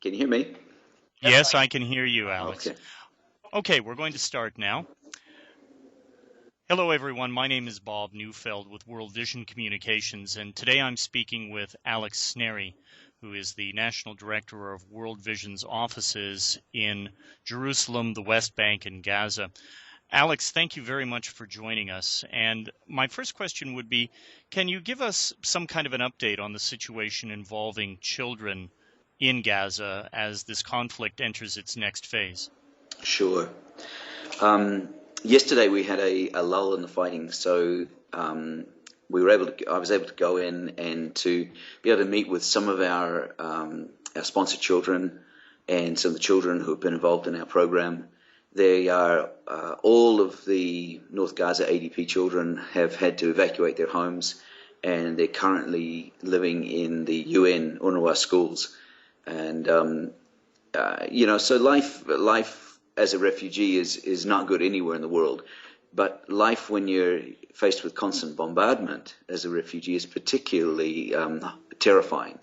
Can you hear me? Yes, I can hear you, Alex. Okay. Okay, we're going to start now. Hello, everyone. My name is Bob Neufeld with World Vision Communications, and today I'm speaking with Alex Snery, who is the National Director of World Vision's offices in Jerusalem, the West Bank, and Gaza. Alex, thank you very much for joining us. And my first question would be, can you give us some kind of an update on the situation involving children in Gaza as this conflict enters its next phase? Sure. Um, Yesterday we had a lull in the fighting, so I was able to go in and to be able to meet with some of our sponsored children and some of the children who have been involved in our program. They are all of the North Gaza ADP children have had to evacuate their homes, and they're currently living in the UN UNRWA schools. And so life as a refugee is not good anywhere in the world, but life when you're faced with constant bombardment as a refugee is particularly terrifying.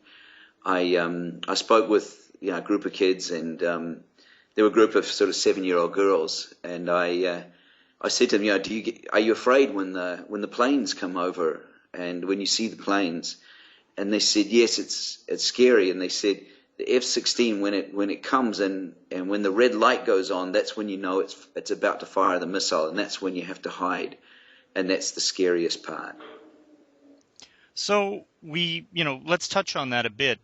I spoke with a group of kids, and there were a group of sort of 7-year-old girls, and I said to them, are you afraid when the planes come over and when you see the planes? And they said, yes, it's scary. And they said, the F-16 when it comes and when the red light goes on, that's when you know it's about to fire the missile, and that's when you have to hide, and that's the scariest part. So let's touch on that a bit.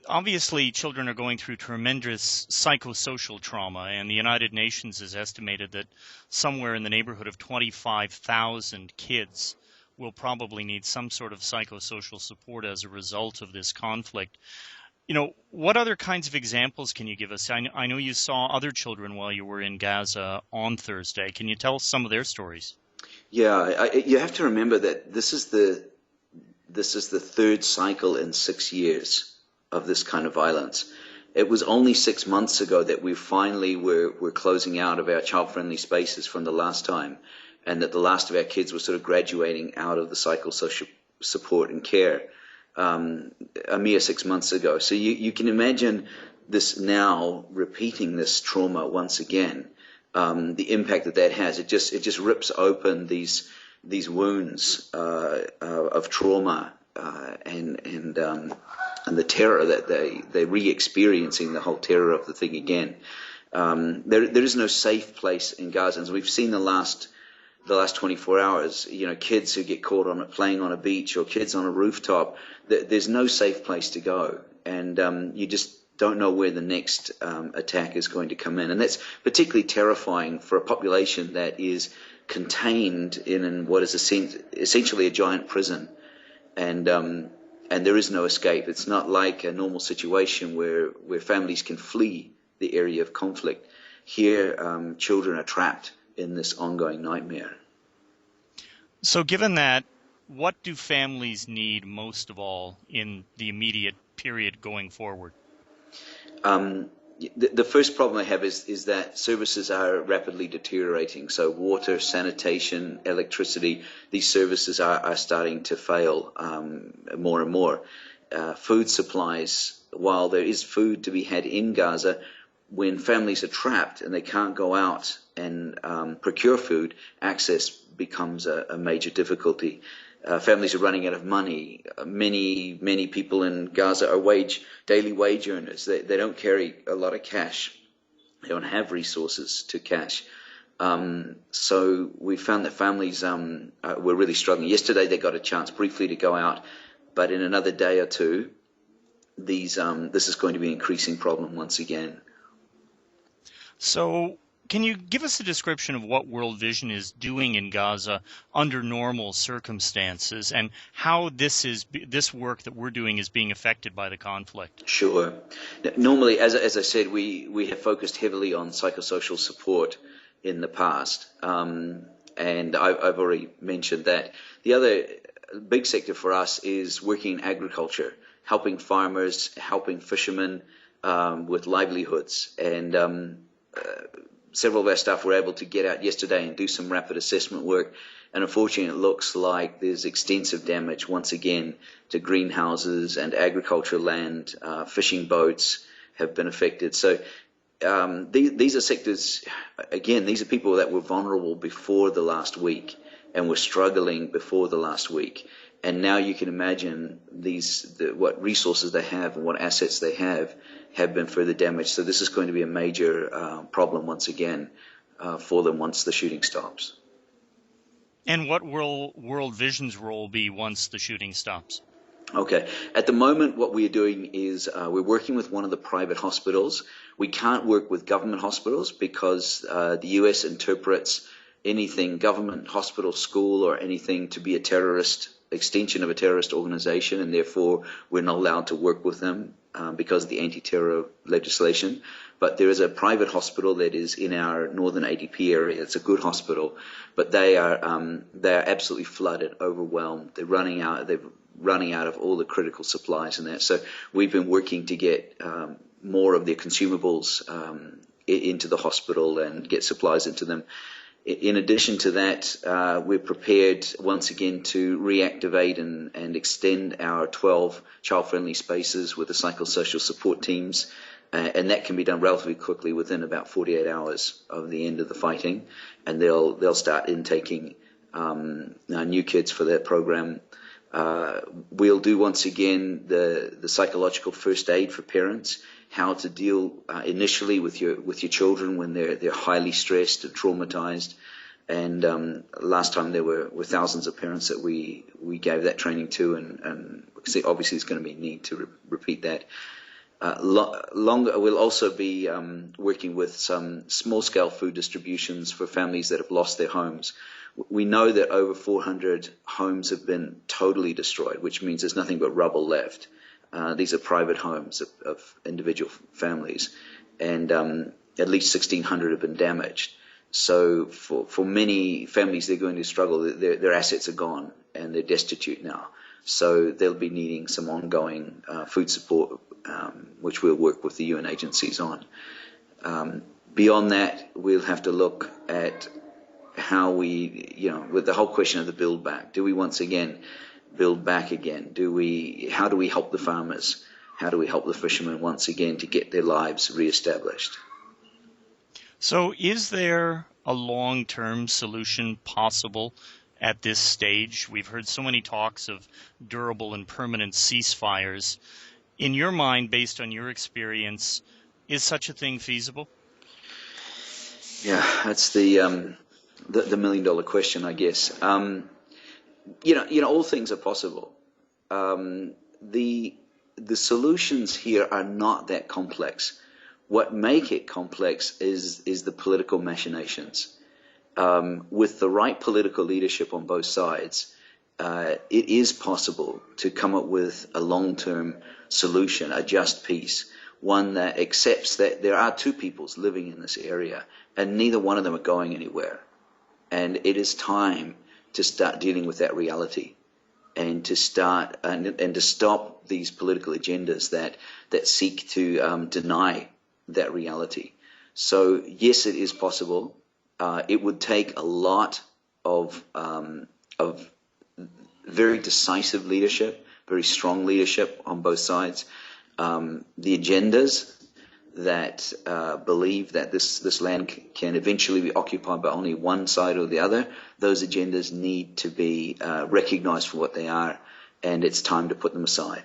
Obviously, children are going through tremendous psychosocial trauma, and the United Nations has estimated that somewhere in the neighborhood of 25,000 kids will probably need some sort of psychosocial support as a result of this conflict. What other kinds of examples can you give us? I know you saw other children while you were in Gaza on Thursday. Can you tell us some of their stories? Yeah, you have to remember that this is the third cycle in 6 years of this kind of violence. It was only 6 months ago that we finally were closing out of our child-friendly spaces from the last time, and that the last of our kids were sort of graduating out of the psychosocial support and care. A mere 6 months ago. So you can imagine this now repeating this trauma once again. The impact that has, it just rips open these wounds of trauma and the terror that they're re-experiencing the whole terror of the thing again. There is no safe place in Gaza, and we've seen the last 24 hours, kids who get caught playing on a beach or kids on a rooftop. There's no safe place to go, and you just don't know where the next attack is going to come in. And that's particularly terrifying for a population that is contained in what is essentially a giant prison, and there is no escape. It's not like a normal situation where families can flee the area of conflict. Here, children are trapped in this ongoing nightmare. So given that, what do families need most of all in the immediate period going forward? The first problem I have is that services are rapidly deteriorating. So water, sanitation, electricity, these services are starting to fail more and more. Food supplies, while there is food to be had in Gaza, when families are trapped and they can't go out and procure food, access becomes a major difficulty. Families are running out of money. Many people in Gaza are daily wage earners. They don't carry a lot of cash. They don't have resources to cash. So we found that families were really struggling. Yesterday they got a chance briefly to go out, but in another day or two, this is going to be an increasing problem once again. So can you give us a description of what World Vision is doing in Gaza under normal circumstances, and how this work that we're doing is being affected by the conflict? Sure. Normally, as I said, we have focused heavily on psychosocial support in the past, and I've already mentioned that. The other big sector for us is working in agriculture, helping farmers, helping fishermen with livelihoods, and several of our staff were able to get out yesterday and do some rapid assessment work, and unfortunately it looks like there's extensive damage once again to greenhouses and agricultural land, fishing boats, have been affected. So these are sectors, again, these are people that were vulnerable before the last week and were struggling before the last week. And now you can imagine what resources they have and what assets they have been further damaged. So this is going to be a major problem once again for them once the shooting stops. And what will World Vision's role be once the shooting stops? Okay. At the moment, what we are doing is we're working with one of the private hospitals. We can't work with government hospitals because the US interprets anything government, hospital, school, or anything to be a terrorist extension of a terrorist organization, and therefore we're not allowed to work with them because of the anti-terror legislation. But there is a private hospital that is in our northern ADP area. It's a good hospital, but they are absolutely flooded, overwhelmed. They're running out of all the critical supplies and that. So we've been working to get more of their consumables into the hospital and get supplies into them. In addition to that, we're prepared once again to reactivate and extend our 12 child-friendly spaces with the psychosocial support teams, and that can be done relatively quickly within about 48 hours of the end of the fighting, and they'll start intaking new kids for that program. We'll do once again the psychological first aid for parents, how to deal initially with your children when they're highly stressed and traumatized. And last time there were thousands of parents that we gave that training to, and obviously there's going to be a need to repeat that. We'll also be working with some small-scale food distributions for families that have lost their homes. We know that over 400 homes have been totally destroyed, which means there's nothing but rubble left. These are private homes of individual families, and at least 1,600 have been damaged. So for many families, they're going to struggle. Their assets are gone, and they're destitute now. So they'll be needing some ongoing food support, which we'll work with the UN agencies on. Beyond that, we'll have to look at how we, with the whole question of the build back. Do we once again build back again? How do we help the farmers? How do we help the fishermen once again to get their lives reestablished? So is there a long-term solution possible at this stage? We've heard so many talks of durable and permanent ceasefires. In your mind, based on your experience, is such a thing feasible? Yeah, that's the million-dollar question, I guess. All things are possible. The solutions here are not that complex. What make it complex is the political machinations. With the right political leadership on both sides, it is possible to come up with a long-term solution, a just peace, one that accepts that there are two peoples living in this area, and neither one of them are going anywhere. And it is time to start dealing with that reality, and to start and to stop these political agendas that seek to deny that reality. So yes, it is possible. It would take a lot of very decisive leadership, very strong leadership on both sides. The agendas that believe that this land can eventually be occupied by only one side or the other, those agendas need to be recognized for what they are, and it's time to put them aside.